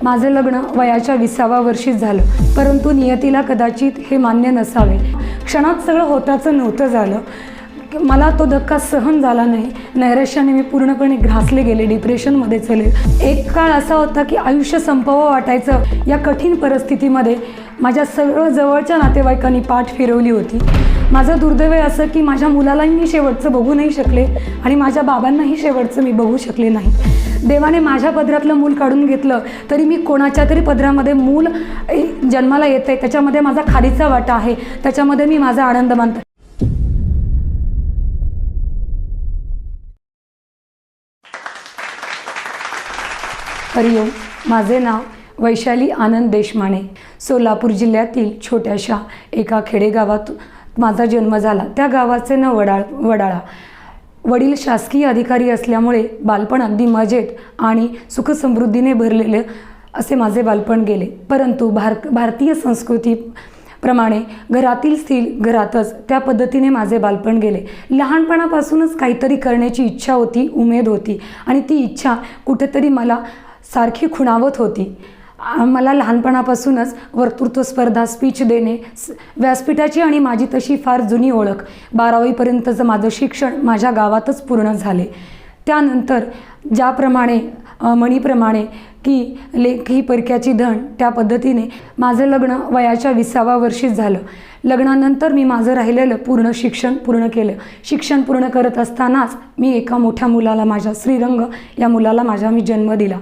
माझं लग्न वयाच्या 20व्या वर्षीच झालं, परंतु नियतीला कदाचित हे मान्य नसावे। क्षणात सगळं होताचं नव्हतं झालं। मला तो धक्का सहन झाला नाही। नैराश्याने मी पूर्णपणे ग्रासले गेले, डिप्रेशनमध्ये चले। एक काळ असा होता की आयुष्य संपवावं वाटायचं। या कठीण परिस्थितीमध्ये माझ्या सगळं जवळच्या नातेवाईकांनी पाठ फिरवली होती। माझं दुर्दैव असं की माझ्या मुलालाही मी शेवटचं बघू नाही शकले आणि माझ्या बाबांनाही शेवटचं मी बघू शकले नाही। देवाने माझ्या पदरातलं मूल काढून घेतलं, तरी मी कोणाच्या तरी पदरामध्ये मूल जन्माला येतंय, त्याच्यामध्ये माझा खारीचा वाटा आहे, त्याच्यामध्ये मी माझा आनंद मानते। हरिओम, माझे नाव वैशाली आनंद देशमाने। सोलापूर जिल्ह्यातील छोट्याशा एका खेडेगावात माझा जन्म झाला। त्या गावाचे नाव वडाळा। वडील शासकीय अधिकारी असल्यामुळे बालपण अगदी मजेत आणि सुखसमृद्धीने भरलेले असे माझे बालपण गेले। परंतु भारतीय संस्कृतीप्रमाणे घरातील स्त्री घरातच त्या पद्धतीने माझे बालपण गेले। लहानपणापासूनच काहीतरी करण्याची इच्छा होती, उमेद होती आणि ती इच्छा कुठेतरी मला सारखी खुणावत होती। मला लहानपणापासूनच वक्तृत्व स्पर्धा, स्पीच देणे, व्यासपीठाची आणि माझी तशी फार जुनी ओळख। 12वीपर्यंतचं माझं शिक्षण माझ्या गावातच पूर्ण झाले। त्यानंतर ज्याप्रमाणे म्हणीप्रमाणे की लेख ही परक्याची धन, त्या पद्धतीने माझं लग्न वयाच्या 20व्या वर्षीच झालं। लग्नानंतर मी माझं राहिलेलं पूर्ण शिक्षण पूर्ण केलं। शिक्षण पूर्ण करत असतानाच मी एका मोठ्या मुलाला, माझ्या श्रीरंग या मुलाला मी जन्म दिला।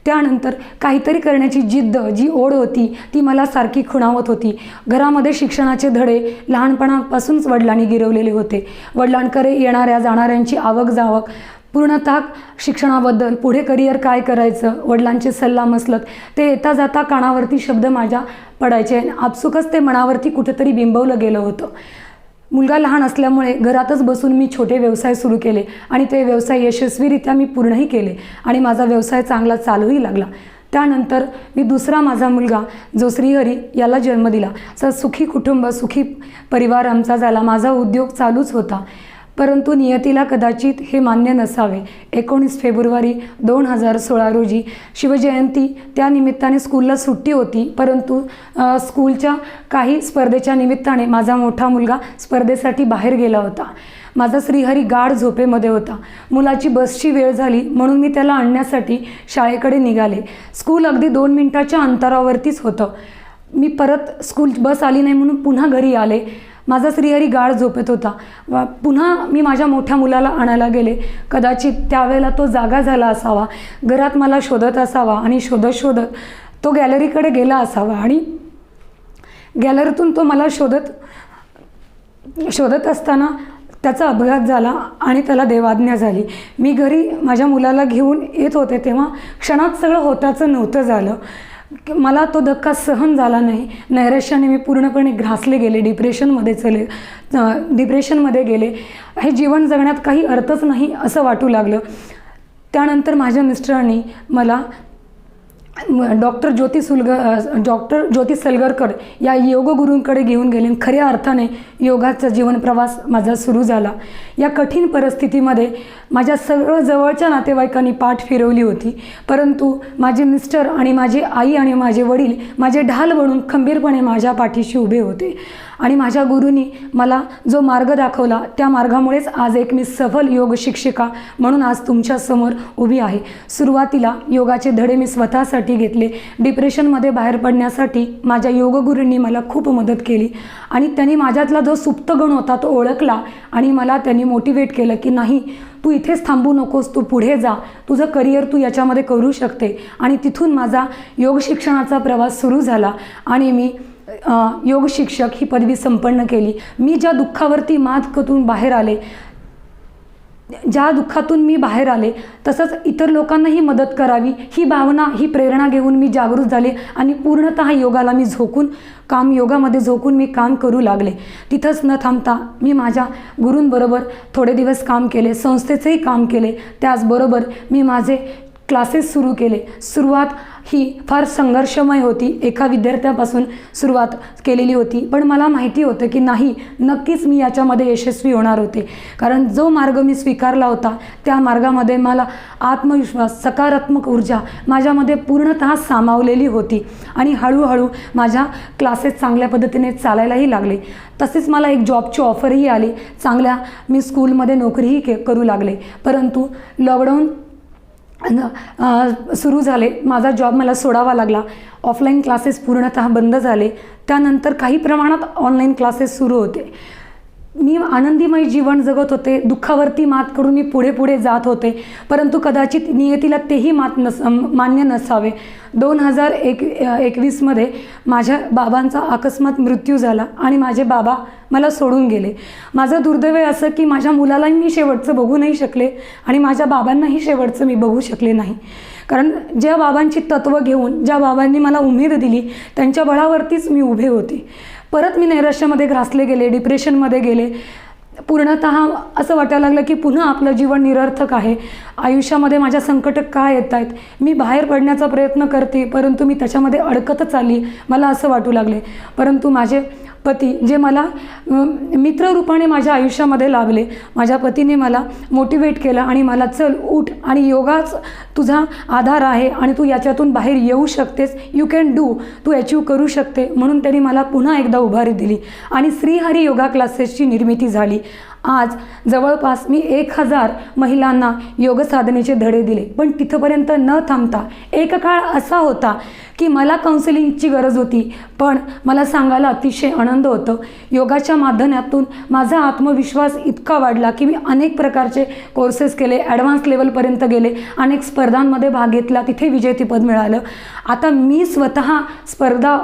त्यानंतर काहीतरी करण्याची जिद्द, जी ओढ होती, ती मला सारखी खुणावत होती। घरामध्ये शिक्षणाचे धडे लहानपणापासूनच वडिलांनी गिरवलेले होते। वडिलांकडे येणाऱ्या जाणाऱ्यांची आवक जावक, पूर्णतः शिक्षणाबद्दल पुढे करिअर काय करायचं, वडिलांचे सल्ला मसलत, ते येता जाता कानावरती शब्द माझ्या पडायचे। आपसुकच ते मनावरती कुठेतरी बिंबवलं गेलं होतं। मुलगा लहान असल्यामुळे घरातच बसून मी छोटे व्यवसाय सुरू केले आणि ते व्यवसाय यशस्वीरित्या मी पूर्णही केले आणि माझा व्यवसाय चांगला चालूही लागला। त्यानंतर मी दुसरा माझा मुलगा जो श्रीहरी याला जन्म दिला। सुखी कुटुंब, सुखी परिवार आमचा झाला। माझा उद्योग चालूच होता, परंतु नियतीला कदाचित हे मान्य नसावे। 19 फेब्रुवारी 2016 रोजी शिवजयंती, त्या निमित्ताने स्कूलला सुट्टी होती, परंतु स्कूलच्या काही स्पर्धेच्या निमित्ताने माझा मोठा मुलगा स्पर्धेसाठी बाहेर गेला होता। माझा श्रीहरी गाढ झोपेमध्ये होता। मुलाची बसची वेळ झाली म्हणून मी त्याला आणण्यासाठी शाळेकडे निघाले। स्कूल अगदी 2 मिनिटाच्या अंतरावरतीच होतं। मी परत स्कूल बस आली नाही म्हणून पुन्हा घरी आले। माझा श्रीहरी गाढ झोपेत होता। पुन्हा मी माझ्या मोठ्या मुलाला आणायला गेले। कदाचित त्यावेळेला तो जागा झाला असावा, घरात मला शोधत असावा आणि शोधत तो गॅलरीकडे गेला असावा आणि गॅलरीतून तो मला शोधत असताना त्याचा अपघात झाला आणि त्याला देवाज्ञा झाली। मी घरी माझ्या मुलाला घेऊन येत होते तेव्हा क्षणात सगळं होताचं नव्हतं झालं। मला तो धक्का सहन झाला नाही। नैराश्याने मी पूर्णपणे ग्रासले गेले, डिप्रेशनमध्ये गेले। हे जीवन जगण्यात काही अर्थच नाही असं वाटू लागलं। त्यानंतर माझ्या मिस्टरांनी मला डॉक्टर ज्योती सलगरकर या योगगुरूंकडे घेऊन गेले। खऱ्या अर्थाने योगाचा जीवन प्रवास माझा सुरू झाला। या कठीण परिस्थितीमध्ये माझ्या सगळं जवळच्या नातेवाईकांनी पाठ फिरवली होती, परंतु माझे मिस्टर आणि माझी आई आणि माझे वडील माझे ढाल बनून खंबीरपणे माझ्या पाठीशी उभे होते आणि माझ्या गुरूंनी मला जो मार्ग दाखवला, त्या मार्गामुळेच आज एक मी सफल योग शिक्षिका म्हणून आज तुमच्या समोर उभी आहे। सुरुवातीला योगाचे धडे मी स्वतःसाठी घेतले। डिप्रेशनमध्ये बाहेर पडण्यासाठी माझ्या योगगुरूंनी मला खूप मदत केली आणि त्यांनी माझ्यातला जो सुप्त गुण होता तो ओळखला आणि मला त्यांनी मोटिवेट केलं की नाही, तू इथेच थांबू नकोस, तू पुढे जा, तुझं करिअर तू याच्यामध्ये करू शकते। आणि तिथून माझा योग शिक्षणाचा प्रवास सुरू झाला आणि मी योग शिक्षक ही पदवी संपन्न केली। मी ज्या दुःखावरती मात करून बाहेर आले, ज्या दुःखातून मी बाहेर आले, तसंच इतर लोकांनाही मदत करावी ही भावना, ही प्रेरणा घेऊन मी जागृत झाले आणि पूर्णतः योगाला मी योगामध्ये झोकून मी काम करू लागले। तिथंच न थांबता मी माझ्या गुरूंबरोबर थोडे दिवस काम केले, संस्थेचंही काम केले। त्याचबरोबर मी माझे क्लासेस सुरू केले. सुरुवात ही फार संघर्षमय होती. एका विद्यार्थ्यापासून सुरुवात केलेली होती, पण मला माहिती होतं की नाही, नक्कीच मी याच्यामध्ये यशस्वी होणार होते. कारण जो मार्ग मी स्वीकारला होता त्या मार्गामध्ये मला आत्मविश्वास, सकारात्मक ऊर्जा माझ्यामध्ये पूर्णतः सामावलेली होती आणि हळूहळू माझ्या क्लासेस चांगल्या पद्धतीने चालायलाही लागले. तसेच मला एक जॉबची ऑफरही आली. चांगल्या मी स्कूलमध्ये नोकरीही करू लागले. परंतु लॉकडाऊन सुरू झाले. माझा जॉब मला सोडावा लागला. ऑफलाईन क्लासेस पूर्णतः बंद झाले. त्यानंतर काही प्रमाणात ऑनलाईन क्लासेस सुरू होते. मी आनंदीमय जीवन जगत होते. दुःखावरती मात करून मी पुढे जात होते. परंतु कदाचित नियतीला तेही मान्य नसावे. 2021मध्ये माझ्या बाबांचा अकस्मात मृत्यू झाला आणि माझे बाबा मला सोडून गेले. माझं दुर्दैव असं की माझ्या मुलालाही मी शेवटचं बघू नाही शकले आणि माझ्या बाबांनाही शेवटचं मी बघू शकले नाही. कारण ज्या बाबांची तत्त्व घेऊन, ज्या बाबांनी मला उमेद दिली, त्यांच्या बळावरतीच मी उभे होते. परत मी नैराश्यामध्ये ग्रासले गेले, डिप्रेशनमध्ये गेले. पूर्णतः असं वाटायला लागलं की पुन्हा आपलं जीवन निरर्थक आहे. आयुष्यामध्ये माझ्या संकट का येत आहेत, मी बाहेर पडण्याचा प्रयत्न करते परंतु मी त्याच्यामध्ये अडकतच चालली, मला असं वाटू लागले. परंतु माझे पती जे मला मित्ररूपाने माझ्या आयुष्यामध्ये लाभले, माझ्या पतीने मला मोटिवेट केलं आणि मला चल उठ आणि योगाच तुझा आधार आहे आणि तू याच्यातून बाहेर येऊ शकतेस, यू कॅन डू, तू अचीव करू शकते. म्हणून त्यांनी मला पुन्हा एकदा उभारी दिली आणि श्रीहरी योगा क्लासेसची निर्मिती झाली. आज जवळपास मी 1000 महिलांना योग साधनेचे धडे दिले. पण तिथपर्यंत न थांबता एक काळ असा होता की मला काउन्सिलिंगची गरज होती, पण मला सांगायला अतिशय आनंद होतं. योगाच्या माध्यमातून माझा आत्मविश्वास इतका वाढला की मी अनेक प्रकारचे कोर्सेस केले, ॲडव्हान्स लेवलपर्यंत गेले, अनेक स्पर्धांमध्ये भाग घेतला, तिथे विजेतेपद मिळालं. आता मी स्वतः स्पर्धा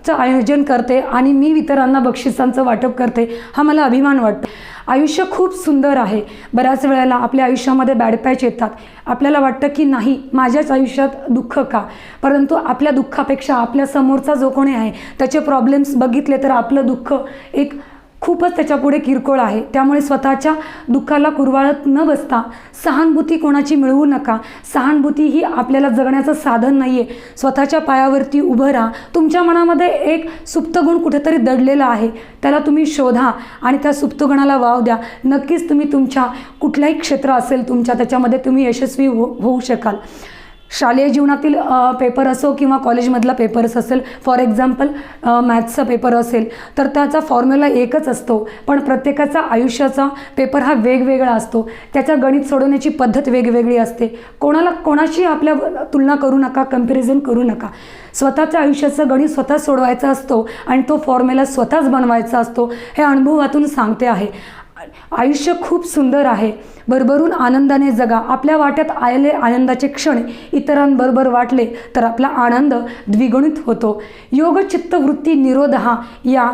चं आयोजन करते आणि मी इतरांना बक्षिसांचं वाटप करते. हा मला अभिमान वाटतो. आयुष्य खूप सुंदर आहे. बऱ्याच वेळेला आपल्या आयुष्यामध्ये बॅड पॅच येतात. आपल्याला वाटतं की नाही, माझ्याच आयुष्यात दुःख का, परंतु आपल्या दुःखापेक्षा आपल्या समोरचा जो कोणी आहे त्याचे प्रॉब्लेम्स बघितले तर आपलं दुःख एक खूपच त्याच्यापुढे किरकोळ आहे. त्यामुळे स्वतःच्या दुःखाला कुरवाळत न बसता सहानुभूती कोणाची मिळवू नका. सहानुभूती ही आपल्याला जगण्याचं साधन नाही आहे. स्वतःच्या पायावरती उभं राहा. तुमच्या मनामध्ये एक सुप्तगुण कुठेतरी दडलेला आहे, त्याला तुम्ही शोधा आणि त्या सुप्तगुणाला वाव द्या. नक्कीच तुम्ही तुमच्या कुठल्याही क्षेत्र असेल तुमच्या, त्याच्यामध्ये तुम्ही यशस्वी होऊ शकाल. शालेय जीवनातील पेपर असो किंवा कॉलेजमधला पेपर्स असेल, फॉर एक्झाम्पल मॅथ्सचा पेपर असेल तर त्याचा फॉर्म्युला एकच असतो, पण प्रत्येकाचा आयुष्याचा पेपर हा वेगवेगळा असतो. त्याचा गणित सोडवण्याची पद्धत वेगवेगळी असते. कोणाशी आपल्या तुलना करू नका, कंपॅरिझन करू नका. स्वतःच्या आयुष्याचं गणित स्वतः सोडवायचा असतो आणि तो फॉर्म्युला स्वतःच बनवायचा असतो. हे अनुभवातून सांगते आहे. आयुष्य खूप सुंदर आहे. भरभरून आनंदाने जगा. आपल्या वाट्यात आलेले आनंदाचे क्षण इतरांबरोबर वाटले तर आपला आनंद द्विगुणित होतो. योग चित्त वृत्ती निरोधहा या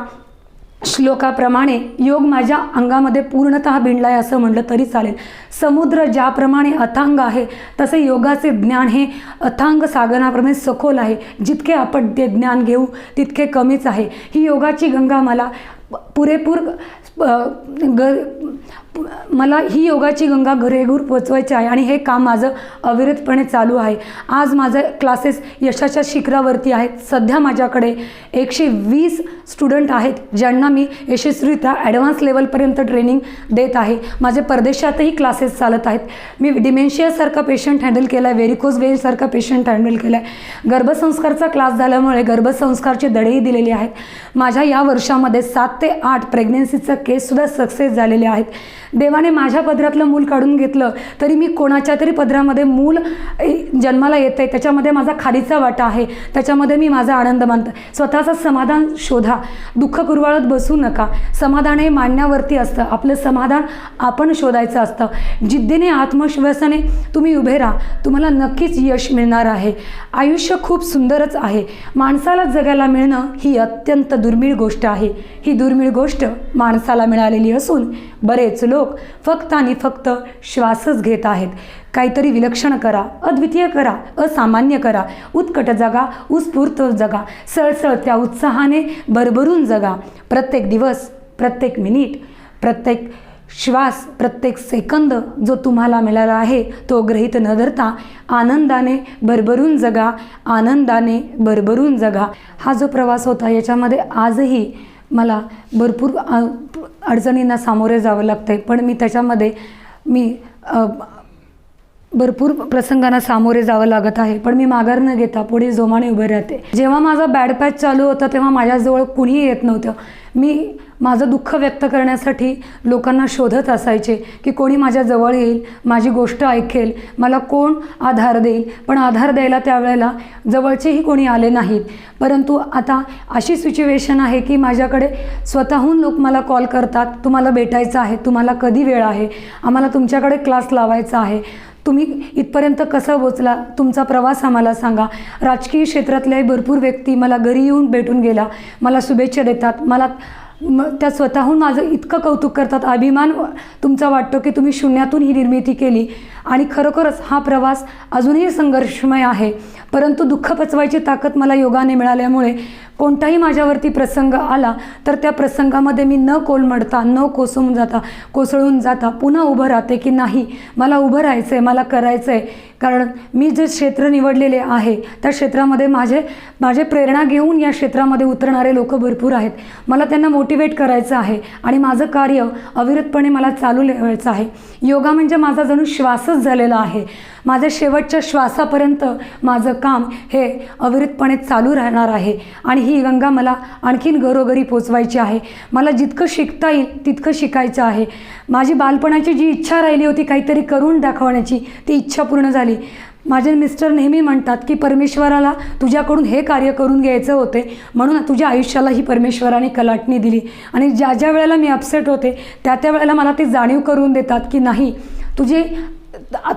श्लोकाप्रमाणे योग माझ्या अंगामध्ये पूर्णतः भिनलाय असं म्हटलं तरी चालेल. समुद्र ज्याप्रमाणे अथांग आहे तसे योगाचे ज्ञान हे अथांग सागराप्रमाणे सखोल आहे. जितके आपण ते ज्ञान घेऊ तितके कमीच आहे. ही योगाची गंगा मला पुरेपूर मला ही योगाची गंगा घरेघर पोचवायची आहे आणि हे काम माझं अविरतपणे चालू आहे. आज माझे क्लासेस यशाच्या शिखरावरती आहेत. सध्या माझ्याकडे 120 स्टुडंट आहेत ज्यांना मी यशस्वीरित्या ॲडव्हान्स लेवलपर्यंत ट्रेनिंग देत आहे. माझे परदेशातही क्लासेस चालत आहेत. मी डिमेन्शियासारखा पेशंट हँडल केला आहे, व्हेरिकोज वेलसारखा पेशंट हँडल केला आहे. गर्भसंस्कारचा क्लास झाल्यामुळे गर्भसंस्कारचे धडेही दिलेले आहेत. माझ्या या वर्षामध्ये 7 ते 8 प्रेग्नेन्सीचा केससुद्धा सक्सेस झालेले आहेत. देवाने माझ्या पदरातलं मूल काढून घेतलं तरी मी कोणाच्या तरी पदरामध्ये मूल जन्माला येते, त्याच्यामध्ये माझा खालीचा वाटा आहे, त्याच्यामध्ये मी माझा आनंद मानते. स्वतःचं समाधान शोधा. दुःख कुरवाळत बसू नका. समाधान हे मांडण्यावरती असतं. आपलं समाधान आपण शोधायचं असतं. जिद्दीने आत्मविश्वासाने तुम्ही उभे राहा. तुम्हाला नक्कीच यश मिळणार आहे. आयुष्य खूप सुंदरच आहे. माणसाला जगायला मिळणं ही अत्यंत दुर्मिळ गोष्ट आहे. ही दुर्मिळ गोष्ट माणसाला मिळालेली असून बरेच लोक फक्त आणि फक्त श्वासच घेत आहेत. काहीतरी विलक्षण करा, अद्वितीय करा, असामान्य करा, उत्कट जगा, उत्स्फूर्त जगा, सळसळत्या उत्साहाने भरभरून जगा. प्रत्येक दिवस, प्रत्येक मिनिट, प्रत्येक श्वास, प्रत्येक सेकंद जो तुम्हाला मिळाला आहे तो गृहीत न धरता आनंदाने भरभरून जगा, आनंदाने भरभरून जगा. हा जो प्रवास होता याच्यामध्ये आजही मला भरपूर अडचणींना सामोरे जावं लागतं आहे, पण मी त्याच्यामध्ये भरपूर प्रसंगांना सामोरे जावं लागत आहे, पण मी माघार न घेता पुढे जोमाने उभे राहते. जेव्हा माझा बॅड पॅच चालू होता तेव्हा माझ्याजवळ कुणीही येत नव्हतं. मी माझं दुःख व्यक्त करण्यासाठी लोकांना शोधत असायचे की कोणी माझ्या जवळ येईल, माझी गोष्ट ऐकेल, मला कोण आधार देईल. पण आधार द्यायला त्यावेळेला जवळचेही कोणी आले नाहीत. परंतु आता अशी सिच्युएशन आहे की माझ्याकडे स्वतःहून लोक मला कॉल करतात, तुम्हाला भेटायचं आहे, तुम्हाला कधी वेळ आहे, आम्हाला तुमच्याकडे क्लास लावायचा आहे, तुम्ही इथपर्यंत कसं पोचला, तुमचा प्रवास आम्हाला सांगा. राजकीय क्षेत्रातल्याही भरपूर व्यक्ती मला घरी येऊन भेटून गेला, मला शुभेच्छा देतात, मला त्या स्वतःहून माझं इतकं कौतुक करतात, अभिमान तुमचा वाटतो की तुम्ही शून्यातून ही निर्मिती केली. आणि खरोखरच हा प्रवास अजूनही संघर्षमय आहे, परंतु दुःख पचवायची ताकद मला योगाने मिळाल्यामुळे कोणताही माझ्यावरती प्रसंग आला तर त्या प्रसंगामध्ये मी न कोलमडता, न कोसळून जाता पुन्हा उभं राहते की नाही, मला उभं राहायचं आहे, मला करायचं आहे. कारण मी जे क्षेत्र निवडलेले आहे त्या क्षेत्रामध्ये माझे प्रेरणा घेऊन या क्षेत्रामध्ये उतरणारे लोक भरपूर आहेत. मला त्यांना मोटिवेट करायचं आहे आणि माझं कार्य अविरतपणे मला चालू ठेवायचं आहे. योगा म्हणजे माझा जणू श्वासच झालेला आहे. माझ्या शेवटच्या श्वासापर्यंत माझं काम हे अविरतपणे चालू राहणार आहे आणि ही गंगा मला आणखीन घरोघरी पोचवायची आहे. मला जितकं शिकता येईल तितकं शिकायचं आहे. माझी बालपणाची जी इच्छा राहिली होती काहीतरी करून दाखवण्याची, ती इच्छा पूर्ण झाली. माझे मिस्टर नेहमी म्हणतात की परमेश्वराला तुझ्याकडून हे कार्य करून घ्यायचं होते, म्हणून तुझ्या आयुष्याला ही परमेश्वराने कलाटणी दिली. आणि ज्या वेळेला मी अपसेट होते त्या वेळेला मला ती जाणीव करून देतात की नाही,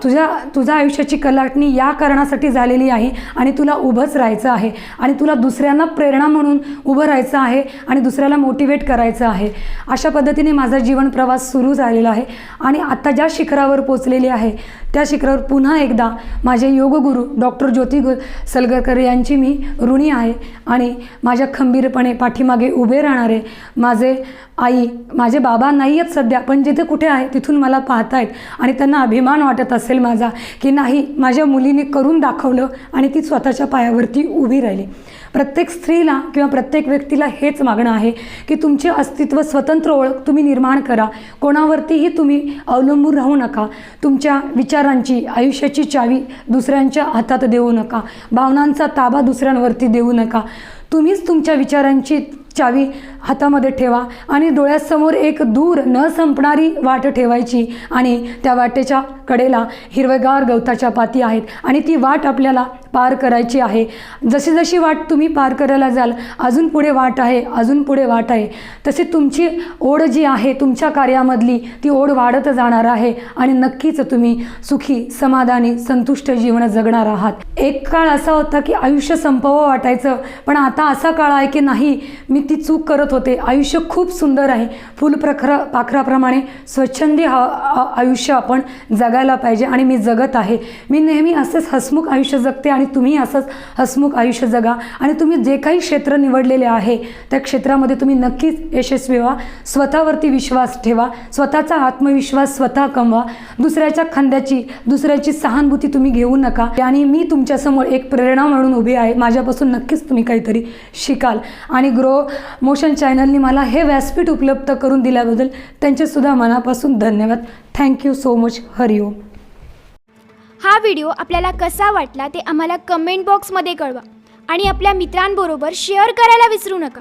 तुझ्या आयुष्याची कलाटणी या कारणासाठी झालेली आहे आणि तुला उभंच राहायचं आहे आणि तुला दुसऱ्यांना प्रेरणा म्हणून उभं राहायचं आहे आणि दुसऱ्याला मोटिवेट करायचं आहे. अशा पद्धतीने माझा जीवन प्रवास सुरू झालेला आहे आणि आता ज्या शिखरावर पोचलेली आहे त्या शिखरावर पुन्हा एकदा माझे योगगुरू डॉक्टर ज्योती सलगरकर यांची मी ऋणी आहे. आणि माझ्या खंबीरपणे पाठीमागे उभे राहणारे माझे आई, माझे बाबा नाही आहेत सध्या, पण जिथे कुठे आहे तिथून मला पाहतायत आणि त्यांना अभिमान वाटत असेल माझा की नाही, माझ्या मुलीने करून दाखवलं आणि ती स्वतःच्या पायावरती उभी राहिली. प्रत्येक स्त्रीला किंवा प्रत्येक व्यक्तीला हेच मागणं आहे की तुमचे अस्तित्व, स्वतंत्र ओळख तुम्ही निर्माण करा. कोणावरतीही तुम्ही अवलंबून राहू नका. तुमच्या विचारांची, आयुष्याची चावी दुसऱ्यांच्या हातात देऊ नका. भावनांचा ताबा दुसऱ्यांवरती देऊ नका. तुम्हीच तुमच्या विचारांची चावी हातामध्ये ठेवा आणि डोळ्यासमोर एक दूर न संपणारी वाट ठेवायची आणि त्या वाटेच्या कडेला हिरवेगार गवताच्या पाती आहेत आणि ती वाट आपल्याला पार करायची आहे. जशी जशी वाट तुम्ही पार करायला जाल, अजून पुढे वाट आहे, अजून पुढे वाट आहे, तशी तुमची ओढ जी आहे तुमच्या कार्यामधली ती ओढ वाढत जाणार आहे आणि नक्कीच तुम्ही सुखी, समाधानी, संतुष्ट जीवन जगणार आहात. एक काळ असा होता की आयुष्य संपवावं वाटायचं, पण आता असा काळ आहे की नाही, मी ती चूक करत होते. आयुष्य खूप सुंदर आहे. पाखराप्रमाणे स्वच्छंदी आयुष्य आपण जगायला पाहिजे आणि मी जगत आहे. मी नेहमी असंच हसमुख आयुष्य जगते आणि तुम्ही असंच हसमुख आयुष्य जगा आणि तुम्ही जे काही क्षेत्र निवडलेले आहे त्या क्षेत्रामध्ये तुम्ही नक्कीच यशस्वी व्हा. स्वतःवरती विश्वास ठेवा, स्वतःचा आत्मविश्वास स्वतः कमवा. दुसऱ्याच्या खांद्याची, दुसऱ्याची सहानुभूती तुम्ही घेऊ नका. आणि मी तुमच्यासमोर एक प्रेरणा म्हणून उभी आहे. माझ्यापासून नक्कीच तुम्ही काहीतरी शिकाल. आणि ग्रो मोशन चॅनलनी मला हे व्यासपीठ उपलब्ध करून दिल्याबद्दल त्यांचेसुद्धा मनापासून धन्यवाद. Thank you so much. हरिओम. हा व्हिडिओ आपल्याला कसा वाटला ते आम्हाला कमेंट बॉक्समध्ये कळवा आणि आपल्या मित्रांबरोबर शेअर करायला विसरू नका.